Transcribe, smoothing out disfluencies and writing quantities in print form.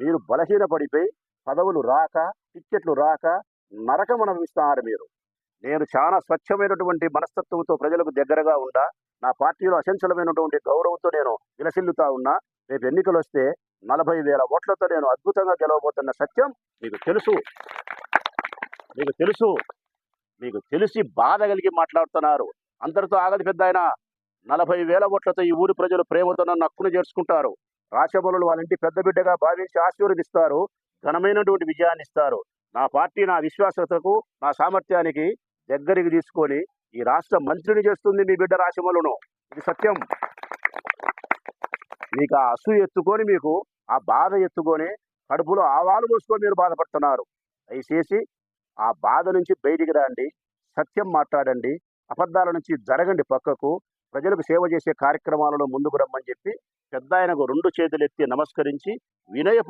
మీరు బలహీనపడిపోయి పదవులు రాక, టిక్కెట్లు రాక నరకం అనుభవిస్తున్నారు మీరు. నేను చాలా స్వచ్ఛమైనటువంటి మనస్తత్వంతో ప్రజలకు దగ్గరగా ఉండా, నా పార్టీలో అచంచలమైనటువంటి గౌరవంతో నేను విలసిల్లుతా ఉన్నా. రేపు ఎన్నికలొస్తే 40,000 ఓట్లతో నేను అద్భుతంగా గెలవబోతున్న సత్యం మీకు తెలుసు. మీకు తెలుసు. మీకు తెలిసి బాధ కలిగి మాట్లాడుతున్నారు. అందరితో ఆగదు పెద్దాయన. 40,000 ఓట్లతో ఈ ఊరి ప్రజలు ప్రేమతో నన్ను హక్కున చేర్చుకుంటారు. రాచమల్లులు వాళ్ళ ఇంటి పెద్ద బిడ్డగా భావించి ఆశీర్వదిస్తారు. ఘనమైనటువంటి విజయాన్ని ఇస్తారు. నా పార్టీ నా విశ్వాసతకు, నా సామర్థ్యానికి దగ్గరికి తీసుకొని ఈ రాష్ట్ర మంత్రిని చేస్తుంది మీ బిడ్డ రాచమల్లును. ఇది సత్యం. మీకు ఆ అసూయ ఎత్తుకొని, మీకు ఆ బాధ ఎత్తుకొని, కడుపులో ఆవాలు పోసుకొని మీరు బాధపడుతున్నారు. దయచేసి ఆ బాధ నుంచి బయటికి రండి. సత్యం మాట్లాడండి. అబద్ధాల నుంచి జరగండి పక్కకు. ప్రజలకు సేవ చేసే కార్యక్రమాలలో ముందుకు రమ్మని చెప్పి పెద్దాయనకు 2 చేతులెత్తి నమస్కరించి వినయ